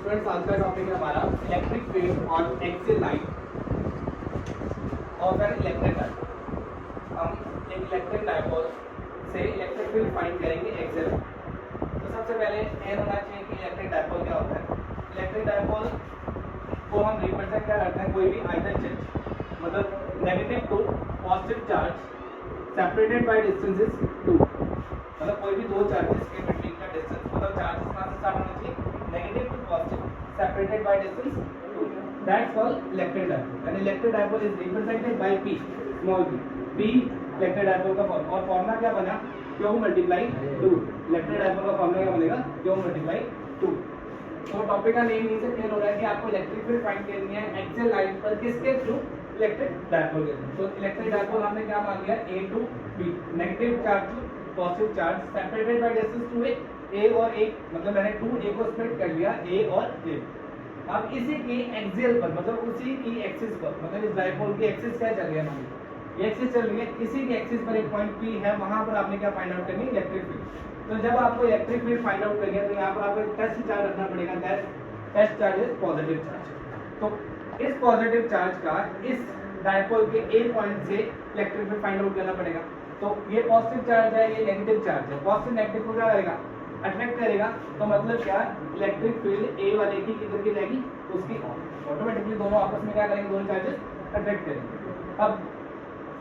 Students आज का topic है हमारा electric field on axial line of N electric dipole. हम एक इलेक्ट्रिक डायपोल से इलेक्ट्रिक फील्ड फाइंड करेंगे एक्सियल। तो सबसे पहले ये होना चाहिए कि इलेक्ट्रिक डायपोल क्या होता है। इलेक्ट्रिक डायपोल को हम रिप्रेजेंट क्या करते हैं, कोई भी आइदर चार्ज मतलब negative to positive charge separated by distances two, मतलब कोई भी दो चार्जेस के बिटवीन का डिस्टेंस, मतलब चार्जेस कहाँ से स्टार्ट होना चाहिए, negative to positive separated by distance 2. That's called electric dipole. An electric dipole is represented by P, small p. P electric dipole का फॉर्म और फॉर्मूला क्या बना, Q मल्टीप्लाई 2. इलेक्ट्रिक डायपोल का फॉर्मूला क्या बनेगा, Q मल्टीप्लाई 2. तो topic का name यहीं से क्लियर हो रहा है कि आपको इलेक्ट्रिक फील्ड फाइंड करनी है एक्सियल लाइन पर किसके थ्रू, इलेक्ट्रिक डायपोल के थ्रू। तो इलेक्ट्रिक डायपोल हमने क्या मान लिया, A to B, negative charge to positive charge separated by distance two A और A, मतलब मैंने 2A को स्प्लिट कर लिया A और A। अब इसी की एक्सियल पर मतलब उसी की एक्सिस पर, मतलब इस डायपोल की एक्सिस क्या चल रही है, मान ये एक्सिस चल रही है, इसी की एक्सिस पर एक पॉइंट P है, वहां पर आपने क्या फाइंड आउट करनी है, इलेक्ट्रिक फील्ड। तो जब आपको इलेक्ट्रिक फील्ड फाइंड आउट करनी है तो यहाँ पर आपको टेस्ट चार्ज रखना पड़ेगा, test charge is positive charge. तो इस पॉजिटिव चार्ज का इस डायपोल के A पॉइंट से इलेक्ट्रिक फील्ड फाइंड आउट करना पड़ेगा। तो ये पॉजिटिव चार्ज है, ये नेगेटिव चार्ज है, पॉजिटिव नेगेटिव को क्या करेगा, अट्रैक्ट करेगा। तो मतलब क्या, इलेक्ट्रिक फील्ड ए वाले की किधर की जाएगी, उसकी ऑटोमेटिकली दोनों आपस में क्या करेंगे, दोनों चार्जेस अट्रैक्ट करेंगे। अब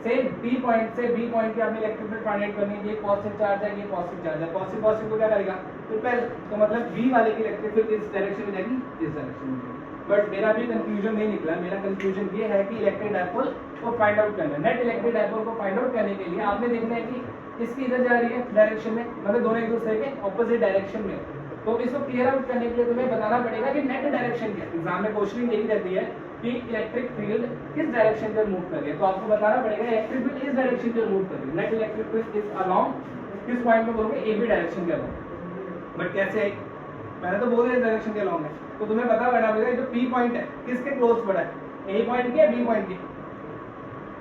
सेम बी पॉइंट से बी पॉइंट की आपने इलेक्ट्रिक फील्ड फाइंड आउट करनी है, ये पॉजिटिव चार्ज है, ये पॉजिटिव चार्ज है, पॉजिटिव पॉजिटिव को क्या करेगा, रिपेल। तो मतलब बी वाले की इलेक्ट्रिक फील्ड इस डायरेक्शन में जाएगी, इस डायरेक्शन में जाएगी। बट मेरा भी कंक्लूजन नहीं निकला, मेरा कंक्लूजन ये है कि इलेक्ट्रिक डायपोल को फाइंड आउट करना है। नेट इलेक्ट्रिक डायपोल को फाइंड आउट करने के लिए आपने देखना है कि इसकी इधर जा रही है डायरेक्शन में, मतलब दोनों एक दूसरे के ऑपोजिट डायरेक्शन में। तो इसको क्लियर आउट करने के लिए तुम्हें बताना पड़ेगा कि नेट डायरेक्शन क्या है। एग्जाम में क्वेश्चनिंग यही रहती है कि इलेक्ट्रिक फील्ड किस डायरेक्शन पर मूव कर रही है, तो आपको बताना पड़ेगा इलेक्ट्रिक फील्ड इस डायरेक्शन पर मूव कर रही है। Net electric field is along किस पॉइंट में बोलोगे, ए बी डायरेक्शन के अलोंग। बट कैसे, मैंने तो बोल दिया डायरेक्शन के अलोंग है, तो तुम्हें पता करना पड़ेगा जो पी पॉइंट है किसके क्लोज पड़ा है, ए पॉइंट के या बी पॉइंट के,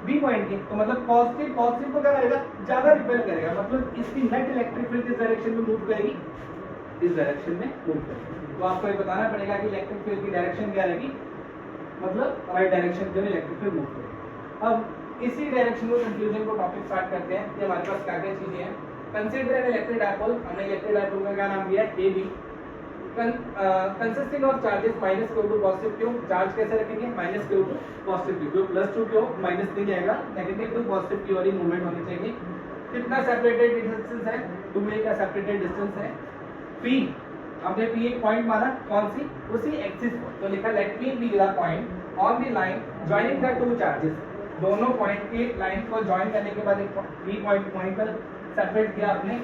बी पॉइंट की। तो मतलब पॉजिटिव पॉजिटिव को क्या करेगा, ज्यादा रिपेल करेगा, मतलब इसकी नेट इलेक्ट्रिक फील्ड किस डायरेक्शन में मूव करेगी, इस डायरेक्शन में मूव करेगी। तो आपको ये बताना पड़ेगा कि इलेक्ट्रिक फील्ड की डायरेक्शन क्या रहेगी, मतलब राइट डायरेक्शन के लिए इलेक्ट्रिक फील्ड मूव करेगी। अब इसी डायरेक्शन को कंक्लूजन को टॉपिक स्टार्ट करते हैं कि हमारे पास क्या क्या चीजें हैं। कंसीडर एन इलेक्ट्रिक डायपोल, हमने इलेक्ट्रिक डायपोल का क्या नाम दिया है, AB, consisting of charges minus Q to positive Q। Charge कैसे रखेंगे, minus Q to positive Q, plus to Q minus नहीं जाएगा, नेगेटिव टू पॉजिटिव Q और मूवमेंट होनी चाहिए। कितना सेपरेटेड डिस्टेंस है, 2A का सेपरेटेड डिस्टेंस है। P हमने P एक पॉइंट माना, कौन सी, उसी एक्सिस पर, तो लिखा late P be the point on the line joining the two charges. दोनों पॉइंट की लाइन को ज्वाइन करने के बाद एक P पॉइंट वहीं पर सेपरेट किया आपने,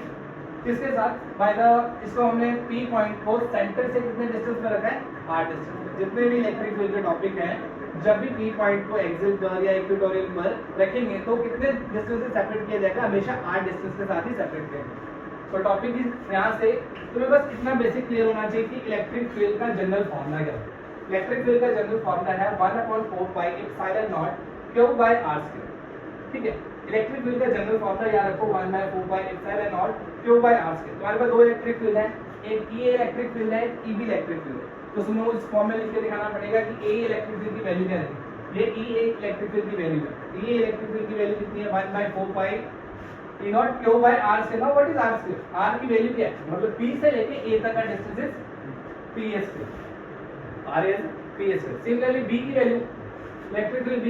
किसके साथ, बाय द, इसको हमने P पॉइंट को सेंटर से कितने डिस्टेंस पर रखा है, r डिस्टेंस। जितने भी इलेक्ट्रिक फील्ड के टॉपिक हैं, जब भी P पॉइंट को एक्सियल पर या इक्वेटोरियल पर रखेंगे तो कितने डिस्टेंस से सेपरेट किया जाएगा, हमेशा r डिस्टेंस के साथ ही सेपरेट करेंगे। तो टॉपिक यहाँ से तुम्हें बस इतना बेसिक क्लियर होना चाहिए कि इलेक्ट्रिक फील्ड का जनरल फॉर्मूला क्या है। इलेक्ट्रिक फील्ड का जनरल फॉर्मूला है 1/4 Q by r²। ठीक है, इलेक्ट्रिक फील्ड का जनरल फॉर्मूला याद रखो, 1/4 Q by r²। तुम्हारे पास दो इलेक्ट्रिक फील्ड है, एक E इलेक्ट्रिक फील्ड है, एक EB इलेक्ट्रिक फील्ड है। तो तुम्हें उस फॉर्म में लिख के दिखाना पड़ेगा कि A इलेक्ट्रिक फील्ड की वैल्यू क्या है, ये E इलेक्ट्रिक फील्ड की वैल्यू है। E इलेक्ट्रिक फील्ड की वैल्यू कितनी है, 1/4 E0 Q by r²। Now what is r², r की वैल्यू क्या है, मतलब P से लेके A तक का distance is PS², r is PS²। Similarly B की value, electric field B,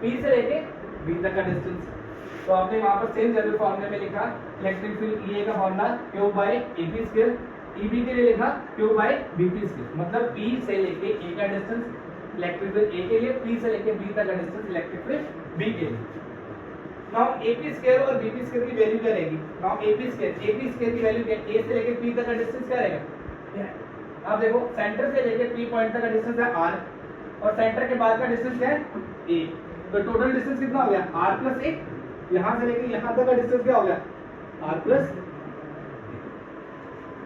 P से लेके B तक का डिस्टेंस। तो आपने वहां पर सेम जनरल फॉर्मूले में लिखा इलेक्ट्रिक फील्ड EA का formula Q by AP², EB के लिए लिखा Q by BP²। मतलब P से लेके A का डिस्टेंस इलेक्ट्रिक फील्ड A के लिए, P से लेके B तक का डिस्टेंस इलेक्ट्रिक फील्ड B के लिए। नाउ AP² और BP² की वैल्यू क्या रहेगी, नाउ AP² की वैल्यू क्या है, A से लेके P तक का डिस्टेंस क्या रहेगा, आप देखो सेंटर से लेके P पॉइंट तक का डिस्टेंस है r और सेंटर के बाद का डिस्टेंस क्या है A। तो टोटल डिस्टेंस कितना हो गया, r प्लस 1। यहां से लेके यहां तक का डिस्टेंस क्या हो गया, r प्लस।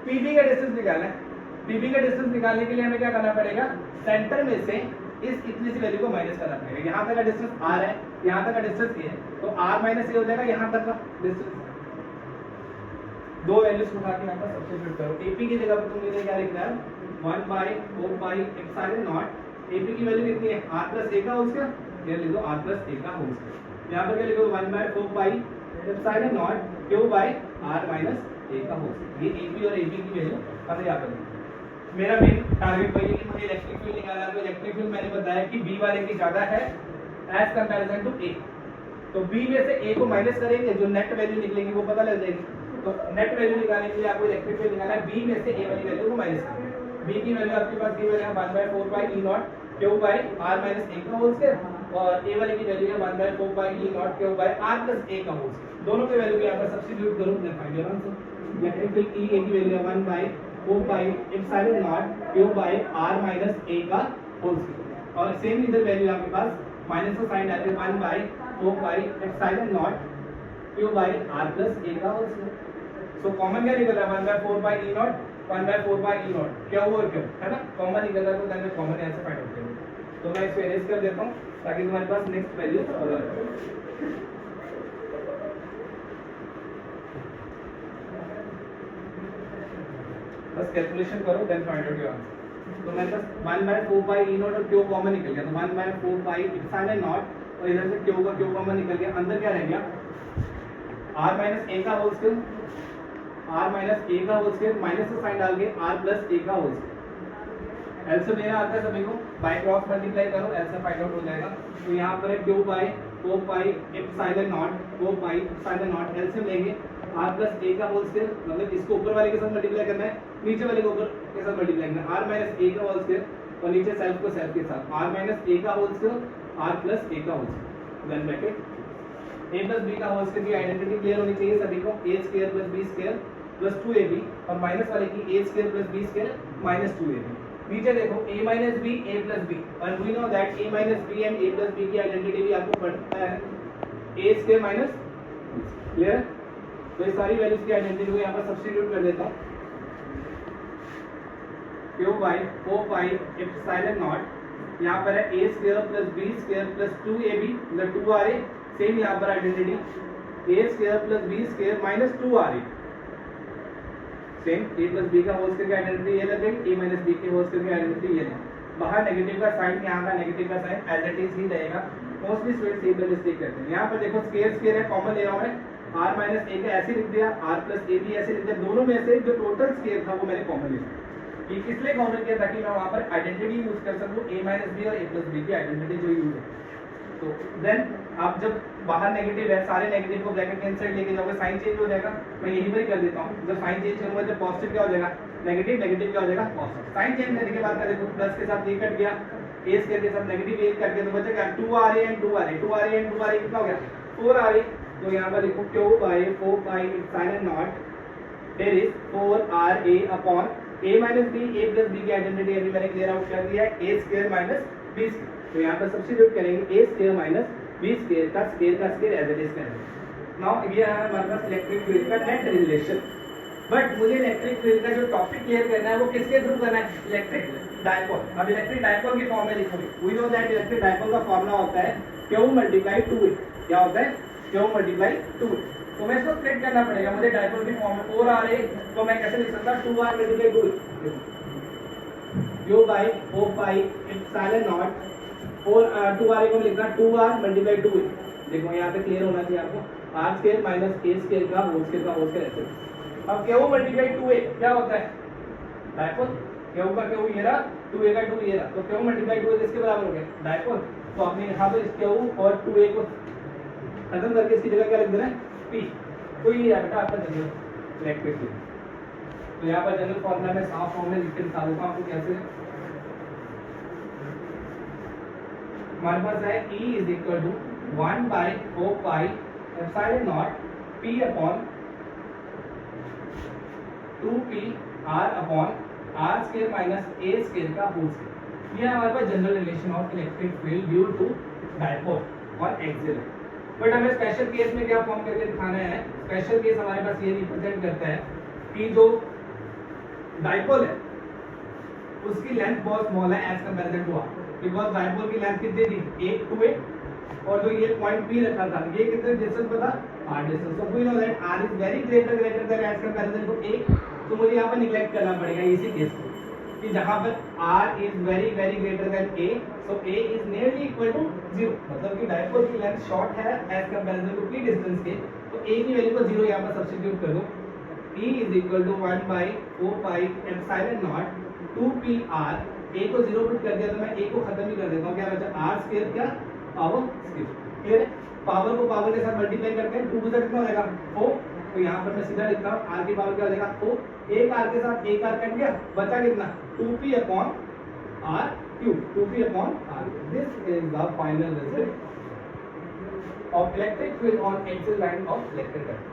PB का डिस्टेंस निकालना है, PB का डिस्टेंस निकालने के लिए हमें क्या करना पड़ेगा, सेंटर में से इस इतनी सी वैल्यू को माइनस करना पड़ेगा। यहाँ तक का डिस्टेंस r है, यहाँ तक का डिस्टेंस a है, तो r माइनस a हो जाएगा यहाँ तक का डिस्टेंस। दो वैल्यूज उठा के यहाँ पर सब्स्टिट्यूट करो, AP की जगह पर तुमने क्या लिखना है, 1 by 4 pi epsilon naught EP की वैल्यू कितनी है r प्लस a का होल स्क्वायर, ये लिख दो r प्लस a का होल स्क्वायर। यहाँ पर क्या लिखो 1 by 4 pi epsilon naught q by r minus a का होल स्क्वायर। ये एपी और एपी की वैल्यू हमें यहाँ पर मेरा मेन टारगेट वही है कि मुझे इलेक्ट्रिक फील्ड निकालना है। तो इलेक्ट्रिक फील्ड मैंने बताया कि बी वाले की ज्यादा है एज कंपैरिजन टू ए, तो बी में से ए को माइनस करेंगे जो नेट वैल्यू निकलेगी वो पता लग जाएगी। तो नेट वैल्यू निकालने के लिए आपको इलेक्ट्रिक फील्ड निकालना है, बी में से ए वाली वैल्यू को माइनस करेंगे। बी की वैल्यू आपके पास गिवन है 1 by 4 pi E nought q by r minus a का होल स्क्वायर और ए वाले की वैल्यू है 1 by 4 pi E nought q by r plus a का होल स्क्वायर। दोनों के वैल्यू को यहाँ पर सब्स्टिट्यूट करो, then find your answer. Electric field E a की वैल्यू है 1 by 4 pi epsilon nought q by r minus a का होल स्क्वायर और सेम इधर वैल्यू आपके पास माइनस का साइन आते 1 by 4 pi epsilon nought q by r plus a का होल स्क्वायर। सो कॉमन क्या निकल रहा है 1 by 4 pi E naught 1 by 4 pi E naught क्या और क्या है ना, कॉमन निकल रहा है तो then common answer find out करेंगे। तो मैं इसको इरेज कर देता हूं ताकि तुम्हारे पास नेक्स्ट वैल्यू हो जाए। बस कैलकुलेशन करो then find out your answer. तो मेरे पास 1 बाय 4 पाई ई नॉट और क्यू कॉमन निकल गया, तो 1 बाय 4 पाई एप्सिलॉन नॉट और इधर से क्यू का क्यू कॉमन निकल गया, अंदर क्या रह गया r माइनस a का whole square, r minus a का होल स्क्वायर माइनस का साइन डाल के r प्लस a का होल स्क्वायर। एलसीएम लेना आता है सभी को, बाय क्रॉस मल्टीप्लाई करो एलसीएम फाइंड आउट हो जाएगा। तो यहाँ पर है Q by 4 pi epsilon naught 4 pi epsilon naught LCM लेंगे r प्लस a का होल स्क्वायर, मतलब इसको ऊपर वाले के साथ मल्टीप्लाई करना है, नीचे वाले को ऊपर के साथ मल्टीप्लाई करना है, r माइनस a का होल स्क्वायर और नीचे सेल्फ को सेल्फ के साथ r माइनस a का whole square r plus a का whole square then bracket a plus b का होल स्क्वायर की आइडेंटिटी क्लियर होनी चाहिए सभी को, a square plus b square plus 2ab और माइनस वाले की a square plus b square minus 2ab। नीचे देखो a minus b a plus b और we know that a minus b and a plus b की identity भी आपको पता है a स्क्वायर माइनस क्लियर। तो ये सारी वैल्यूज की आइडेंटिटी को यहाँ पर सब्स्टिट्यूट कर देता हूँ, Q by 4 pi epsilon not यहाँ पर है a square plus b square plus 2ab मतलब 2ra, सेम यहाँ पर identity a square plus b square minus 2ra, same a plus b का होल स्क्वायर की आइडेंटिटी ये लगेगी, a माइनस b के होल स्क्वायर की आइडेंटिटी ये है। बाहर नेगेटिव का साइन, यहाँ का नेगेटिव का साइन एज इट इज ही रहेगा, मोस्टली स्टूडेंट्स ये वाली मिस्टेक करते हैं। यहाँ पर देखो स्क्वायर स्क्वायर है, कॉमन ले रहा हूँ मैं, r माइनस a का ऐसे लिख दिया, r प्लस a भी ऐसे लिख दिया, दोनों में से जो टोटल स्क्वायर था वो मैंने कॉमन लिया। ये इसलिए कॉमन किया ताकि मैं वहाँ पर आइडेंटिटी यूज कर सकूँ, a माइनस b और a प्लस b की आइडेंटिटी जो यूज है। तो देन आप जब बाहर नेगेटिव है, सारे नेगेटिव को ब्रैकेट के इनसाइड लेके जाओगे, साइन चेंज हो जाएगा, मैं यही पर कर देता हूँ। जब साइन चेंज करूंगा जब पॉजिटिव क्या हो जाएगा नेगेटिव, नेगेटिव क्या हो जाएगा पॉजिटिव। साइन चेंज करने के बाद क्या देखो प्लस के साथ ये कट गया, a स्क्वायर के साथ नेगेटिव a करके तो बचेगा 2ra and 2ra, 2ra and 2ra कितना हो गया 4ra। तो यहाँ पर लिखो q by 4 pi epsilon naught there is 4ra upon a minus b, a plus b की आइडेंटिटी अभी मैंने क्लियर आउट कर दिया है, a square minus b square. तो यहाँ पर सब्स्टिट्यूट करेंगे a square minus b square का स्क्वायर एज इट इज करेंगे। नाउ ये है हमारे पास इलेक्ट्रिक फील्ड का नेट रिलेशन, बट मुझे इलेक्ट्रिक फील्ड का जो टॉपिक क्लियर करना है वो किसके थ्रू करना है, इलेक्ट्रिक डायपोल। अब इलेक्ट्रिक डायपोल की फॉर्म में लिखोगे, we know that electric dipole का फॉर्मूला होता है q मल्टीप्लाई 2a, क्या होता है q मल्टीप्लाई 2a। तो मैं इसको स्प्लिट करना पड़ेगा, मुझे डायपोल की फॉर्म में 4ra, तो मैं कैसे लिख सकता 2r multiply 2a, q by 4 pi epsilon naught 2ra को लिखना 2r मल्टीप्लाई 2a। देखो यहाँ पे क्लियर होना चाहिए आपको, r square minus a square का होल स्क्वायर ऐसे। अब q मल्टीप्लाई 2a क्या होता है डायपोल, q का q ये रहा, 2a का 2 ये रहा, तो q मल्टीप्लाई 2a किसके बराबर हो गया डायपोल। तो आपने यहाँ पर इस q और 2a को खत्म करके इसकी जगह क्या लिख देना है p। तो ये है बेटा आपका जनरल इलेक्ट्रिक फील्ड। तो यहाँ पर जनरल फॉर्मूला में साफ फॉर्म में लिख के दिखा देता हूँ आपको कैसे। हमारे पास है E is equal to 1 by 4 pi epsilon nought P upon 2p r upon r square minus a square का होल स्क्वायर। ये हमारे पास general relation of electric field due to dipole और एक्सिल। बट हमें स्पेशल केस में क्या form करके दिखाना है, स्पेशल केस हमारे पास ये रिप्रेजेंट करता है कि जो डायपोल है उसकी लेंथ बहुत स्मॉल है as comparison to r, because dipole की लेंथ कितनी थी 1 2a, और जो ये पॉइंट P रखा था ये कितने डिस्टेंस पता r distance. So we know that r is very greater than as comparison to a, तो मुझे यहाँ पर निग्लेक्ट करना पड़ेगा इसी केस को। कि जहां पर r is very very greater than a, so a is nearly equal to 0, मतलब कि डायपोल की लेंथ शॉर्ट है as comparison to p distance के, तो a की वैल्यू को 0 यहां पर सब्स्टिट्यूट कर दो। p is equal to 1 by 4 pi epsilon naught 2pr, a को 0 पुट कर दिया तो मैं a को खत्म ही कर देता हूं, क्या बचा r स्क्वायर क्या पावर स्क्वायर, क्लियर है। पावर को पावर के साथ मल्टीप्लाई करते हैं, 2 टू कितना हो जाएगा 4, तो यहाँ पर मैं सीधा लिखता हूँ r की पावर क्या हो जाएगा 4, एक r के साथ एक r कट गया, बचा कितना 2p upon r cube, 2p upon r। This is the final result of electric field on axial line of electric current.